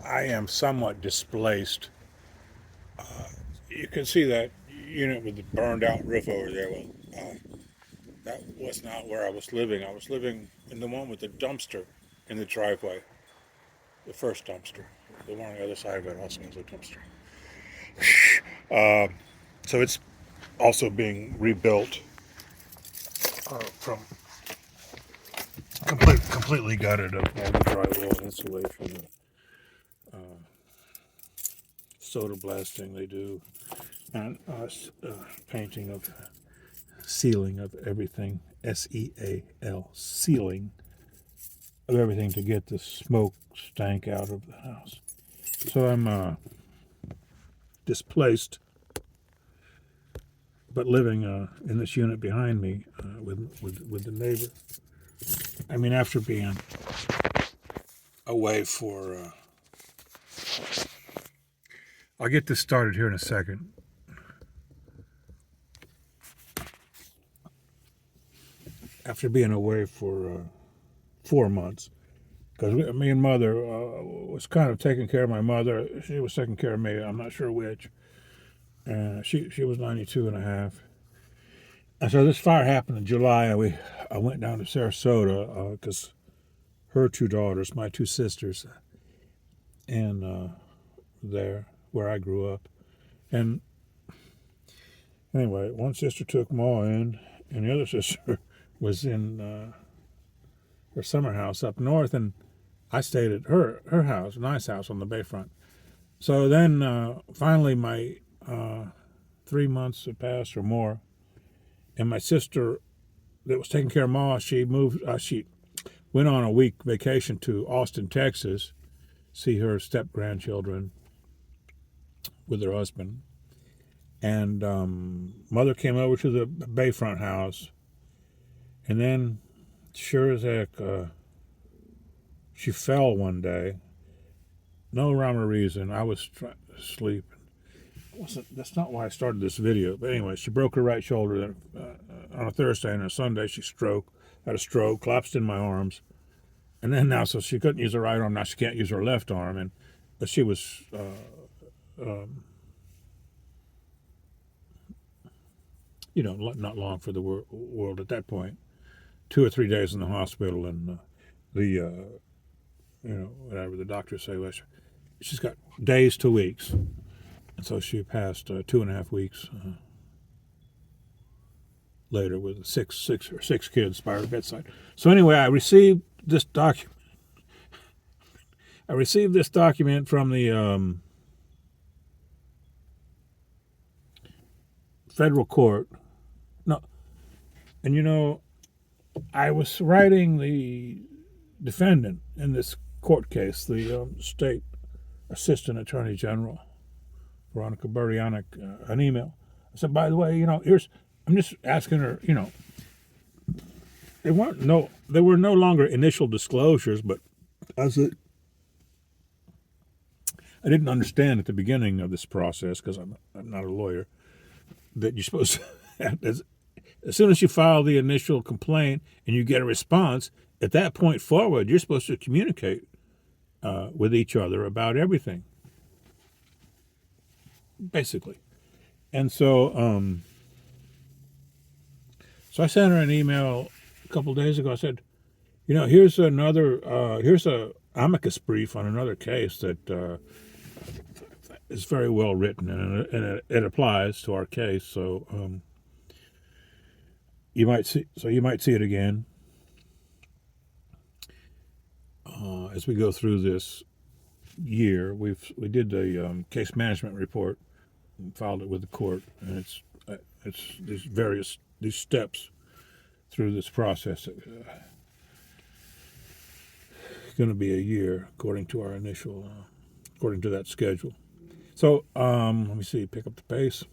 I am somewhat displaced. You can see that unit with the burned out roof over there. Well, that was not where I was living. I was living in the one with the dumpster in the driveway, the first dumpster. The one on the other side of it also has a dumpster. So it's also being rebuilt from completely gutted of all the drywall insulation, soda blasting they do, and painting of sealing of everything. SEAL, sealing of everything to get the smoke stank out of the house. So I'm displaced, but living in this unit behind me with the neighbor. I mean, after being away for, I'll get this started here in a second. After being away for 4 months, because me and mother was kind of taking care of my mother. She was taking care of me. I'm not sure which. She was 92 and a half. And so this fire happened in July, and I went down to Sarasota because her two daughters, my two sisters, and there where I grew up. And anyway, one sister took Ma in, and the other sister was in her summer house up north, and I stayed at her house, a nice house on the bayfront. So then finally my 3 months had passed or more, and my sister that was taking care of Ma, she moved. She went on a week vacation to Austin, Texas, see her step grandchildren with her husband. And mother came over to the Bayfront house, and then, sure as heck, she fell one day. No rhyme or reason. I was trying to sleep. That's not why I started this video. But anyway, she broke her right shoulder on a Thursday, and on a Sunday she had a stroke, collapsed in my arms, and then now so she couldn't use her right arm. Now she can't use her left arm, and but she was not long for the world at that point. 2 or 3 days in the hospital, and whatever the doctors say, well, she's got days to weeks, and so she passed 2.5 weeks later with six kids by her bedside. So anyway, I received this document. From the federal court. No, and I was writing the defendant in this court case, the state assistant attorney general, Veronica Burdianic, an email. I said, by the way, I'm just asking her, there were no longer initial disclosures, but as I didn't understand at the beginning of this process, because I'm not a lawyer, that you're supposed to, as soon as you file the initial complaint and you get a response, at that point forward, you're supposed to communicate with each other about everything, basically. And so I sent her an email a couple of days ago. I said, here's a amicus brief on another case that is very well written, and it applies to our case. So you might see it again as we go through this year. We did the case management report and filed it with the court, and it's these steps through this process. Going to be a year according to according to that schedule. So let me see, pick up the pace.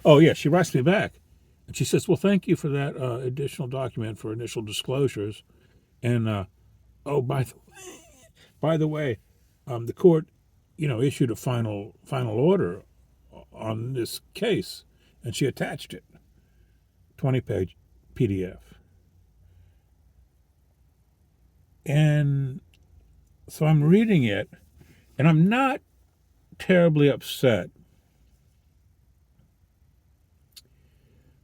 Oh yeah, she writes me back, and she says, "Well, thank you for that additional document for initial disclosures." And by the way, the court, issued a final order on this case, and she attached it, 20-page PDF. And So I'm reading it, and I'm not terribly upset.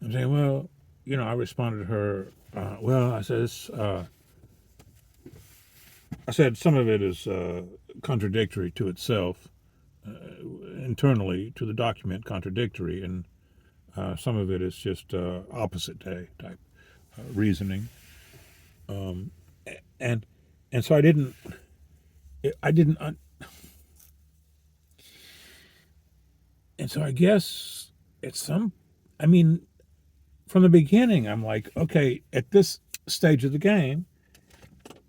I'm saying, well, I responded to her. Well, I said some of it is contradictory to itself, internally to the document, contradictory, and some of it is just opposite day type reasoning. And and so I didn't, and so I guess at some, I mean, from the beginning, I'm like, okay, at this stage of the game,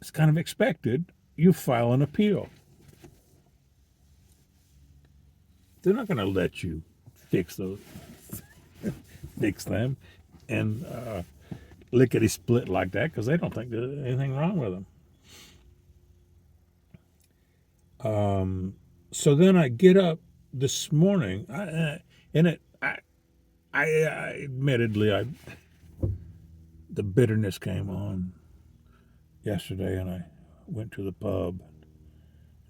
it's kind of expected. You file an appeal. They're not going to let you fix them, and lickety split like that because they don't think there's anything wrong with them. So then I get up this morning, admittedly, the bitterness came on yesterday, and I went to the pub.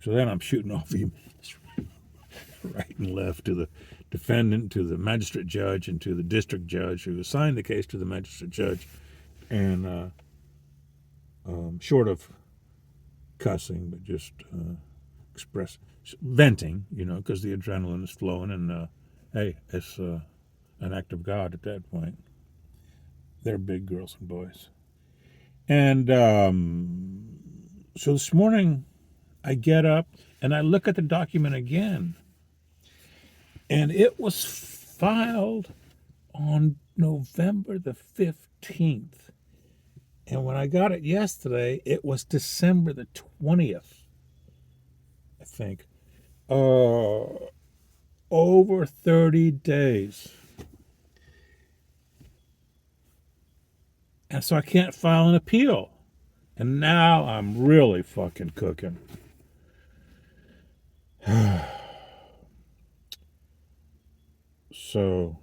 So then I'm shooting off emails right and left to the defendant, to the magistrate judge, and to the district judge who assigned the case to the magistrate judge. And short of cussing, but just venting, because the adrenaline is flowing, and hey, it's an act of God at that point. They're big girls and boys. And so this morning, I get up and I look at the document again, and it was filed on November the 15th. And when I got it yesterday, it was December the 20th, I think. Over 30 days. And so I can't file an appeal. And now I'm really fucking cooking. So,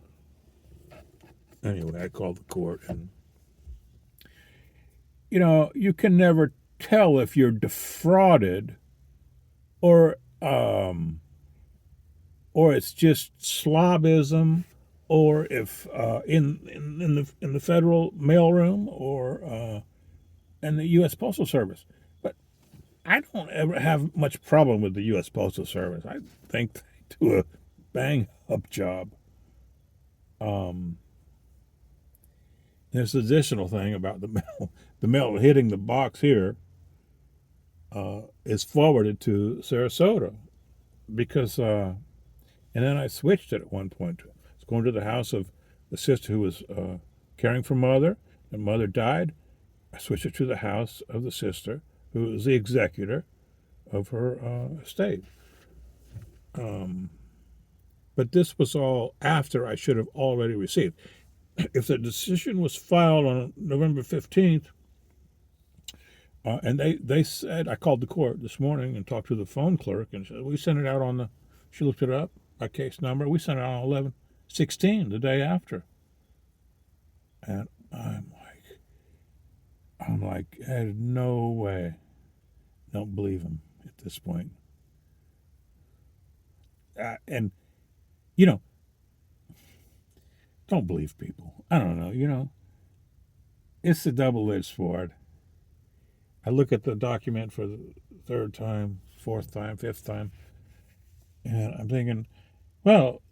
anyway, I called the court, and you can never tell if you're defrauded or it's just slobism, or if in the federal mailroom, or in the U.S. Postal Service. But I don't ever have much problem with the U.S. Postal Service. I think they do a bang up job. There's an additional thing about the mail. The mail hitting the box here is forwarded to Sarasota because, and then I switched it at one point. I was going to the house of the sister who was caring for mother, and mother died. I switched it to the house of the sister who was the executor of her estate. But this was all after I should have already received. If the decision was filed on November 15th, and they said, I called the court this morning and talked to the phone clerk, and said, we sent it out she looked it up, my case number, we sent it out on 11/16, the day after. And I'm like, there's no way. Don't believe him at this point. And, don't believe people. I don't know, it's a double-edged sword. I look at the document for the third time, fourth time, fifth time, and I'm thinking, well,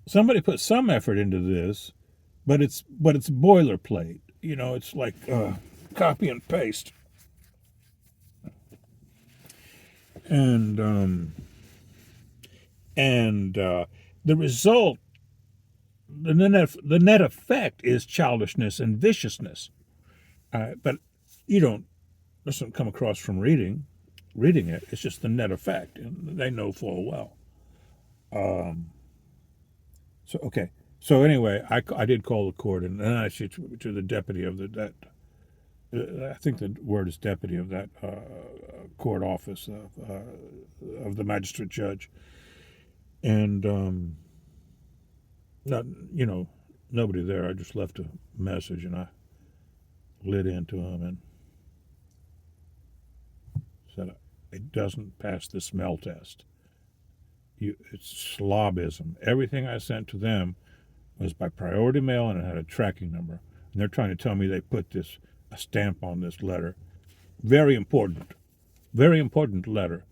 somebody put some effort into this, but it's boilerplate. It's like copy and paste. And the result, the net effect is childishness and viciousness. But doesn't come across from reading it. It's just the net effect, and they know full well. So anyway, I did call the court, and then I said to the deputy of I think the word is deputy of that court office of the magistrate judge, and nobody there. I just left a message, and I lit into him and said, It doesn't pass the smell test. It's slobism. Everything I sent to them was by priority mail and it had a tracking number. And they're trying to tell me they put a stamp on this letter. Very important letter.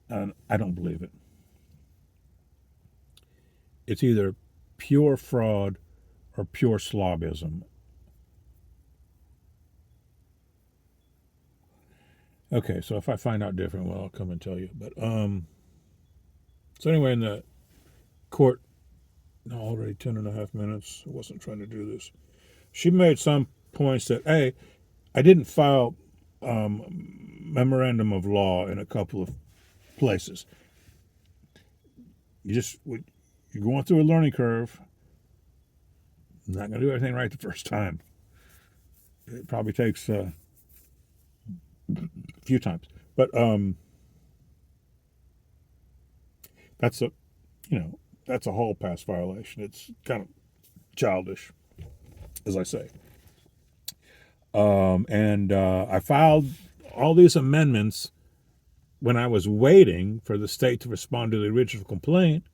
And I don't believe it. It's either pure fraud or pure slobism. Okay, so if I find out different, well, I'll come and tell you. But so anyway, in the court, already 10.5 minutes. I wasn't trying to do this. She made some points that, hey, I didn't file memorandum of law in a couple of places. You're going through a learning curve. Not going to do everything right the first time. It probably takes a few times, but that's a hall pass violation. It's kind of childish, as I say. And I filed all these amendments when I was waiting for the state to respond to the original complaint,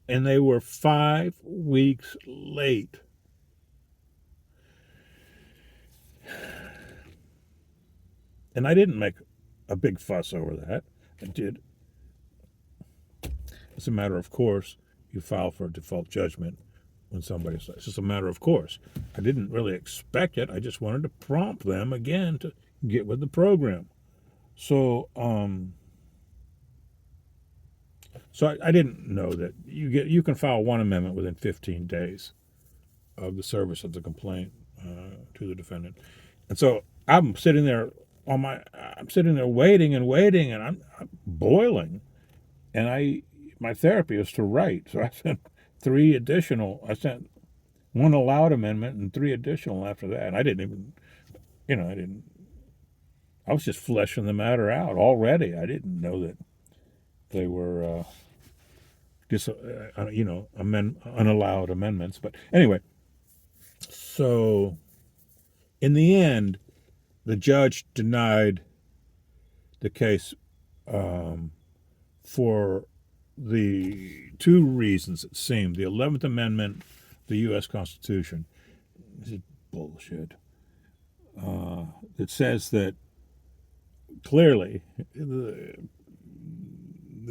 and they were 5 weeks late. And I didn't make a big fuss over that. I did. It's a matter of course. You file for a default judgment when somebody says it's just a matter of course. I didn't really expect it. I just wanted to prompt them again to get with the program. So, I didn't know that you can file one amendment within 15 days of the service of the complaint to the defendant, and so I'm sitting there waiting, and I'm boiling, and my therapy is to write, so I sent I sent one allowed amendment and 3 additional after that, and I was just fleshing the matter out already. I didn't know that they were unallowed amendments, but anyway, so in the end, the judge denied the case for the 2 reasons, it seemed. The 11th Amendment, the U.S. Constitution. This is bullshit. It says that clearly, the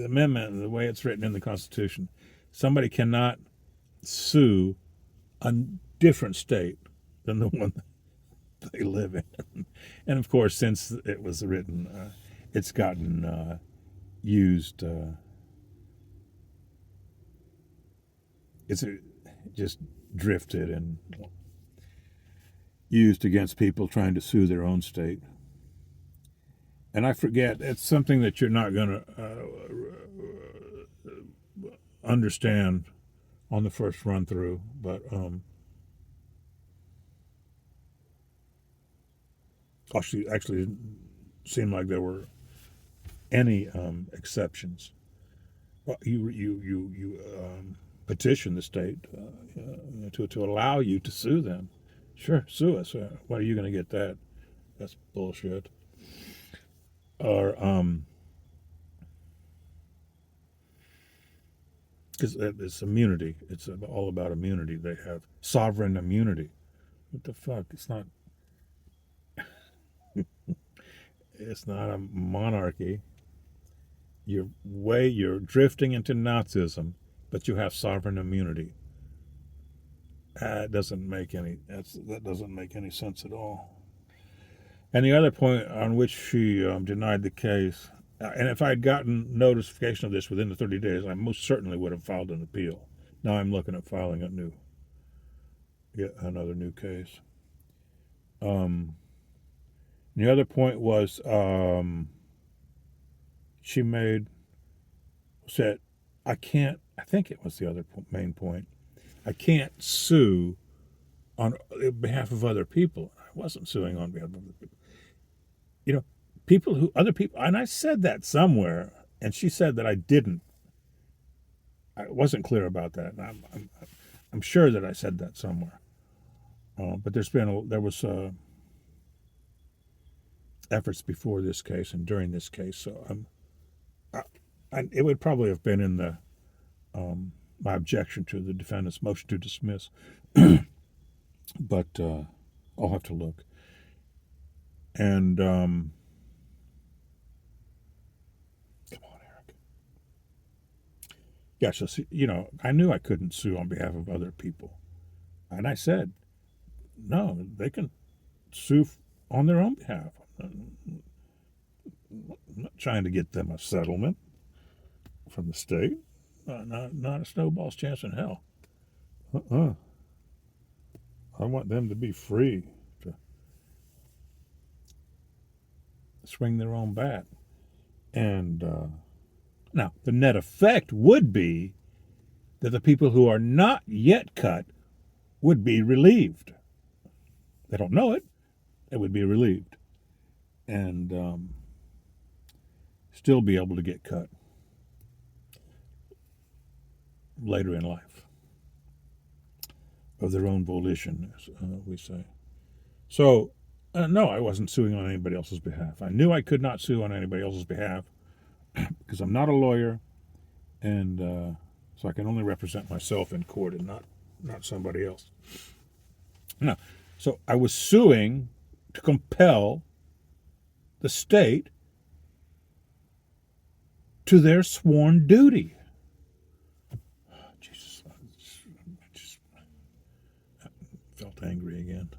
amendment, the way it's written in the Constitution, somebody cannot sue a different state than the one they live in. And of course, since it was written, it's gotten used. It's just drifted and used against people trying to sue their own state. And I forget, it's something that you're not going to understand on the first run through, but actually didn't seem like there were any exceptions. Well, you petition the state to allow you to sue them. Sure, sue us. What are you going to get that? That's bullshit. Or because it's immunity. It's all about immunity. They have sovereign immunity. What the fuck? It's not. It's not a monarchy. You're drifting into Nazism, but you have sovereign immunity. That doesn't make any sense at all. And the other point on which she denied the case, and if I had gotten notification of this within the 30 days, I most certainly would have filed an appeal. Now I'm looking at filing another new case. The other point was she said, I think it was the other main point, I can't sue on behalf of other people. I wasn't suing on behalf of other people. Other people, and I said that somewhere, and she said that I didn't. I wasn't clear about that. And I'm sure that I said that somewhere. But there was efforts before this case and during this case. So it would probably have been in the my objection to the defendant's motion to dismiss, but I'll have to look. And come on, Eric. Yeah, so I knew I couldn't sue on behalf of other people, and I said, no, they can sue on their own behalf. I'm not trying to get them a settlement from the state. Not a snowball's chance in hell. I want them to be free to swing their own bat. And now, the net effect would be that the people who are not yet cut would be relieved. They don't know it. They would be relieved. And still be able to get cut later in life of their own volition, as we say. So, no, I wasn't suing on anybody else's behalf. I knew I could not sue on anybody else's behalf because I'm not a lawyer, and so I can only represent myself in court and not somebody else. No, so I was suing to compel the state to their sworn duty. Jesus, I just felt angry again.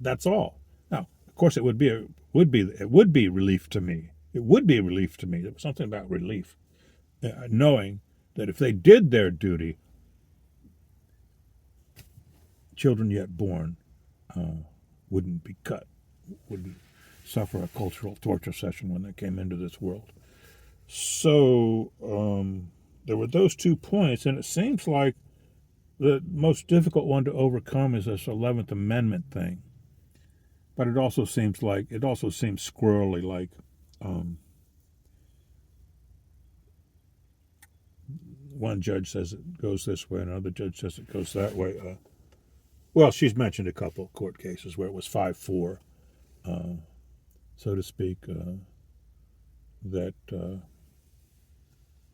That's all. Now, of course, it would be relief to me. It would be a relief to me. There was something about relief, knowing that if they did their duty, children yet born wouldn't be cut, wouldn't suffer a cultural torture session when they came into this world. So there were those 2 points, and it seems like the most difficult one to overcome is this 11th Amendment thing. But it also seems squirrely, like one judge says it goes this way, another judge says it goes that way. Well, she's mentioned a couple court cases where it was 5-4, so to speak, that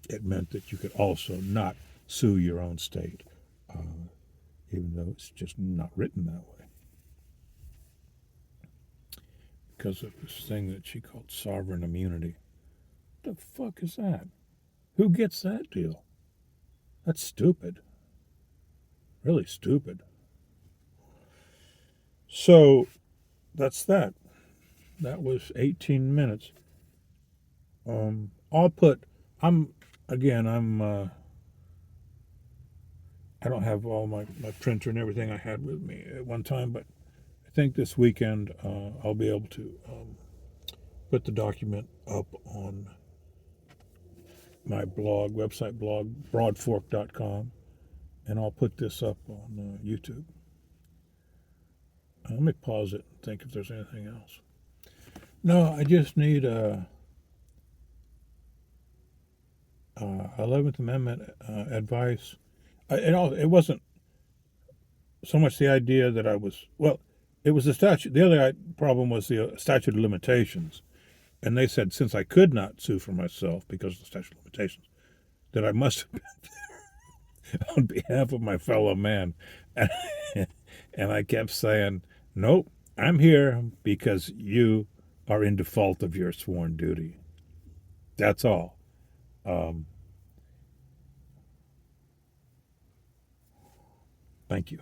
it meant that you could also not sue your own state, even though it's just not written that way. Because of this thing that she called sovereign immunity. What the fuck is that? Who gets that deal? That's stupid. Really stupid. So that's that. That was 18 minutes. I don't have all my printer and everything I had with me at one time, but I think this weekend I'll be able to put the document up on my website blog, broadfork.com, and I'll put this up on YouTube. Let me pause it and think if there's anything else. No, I just need 11th Amendment advice. It wasn't so much the idea that it was the statute. The other problem was the statute of limitations. And they said, since I could not sue for myself because of the statute of limitations, that I must have been there on behalf of my fellow man. And I kept saying, nope, I'm here because you are in default of your sworn duty. That's all. Thank you.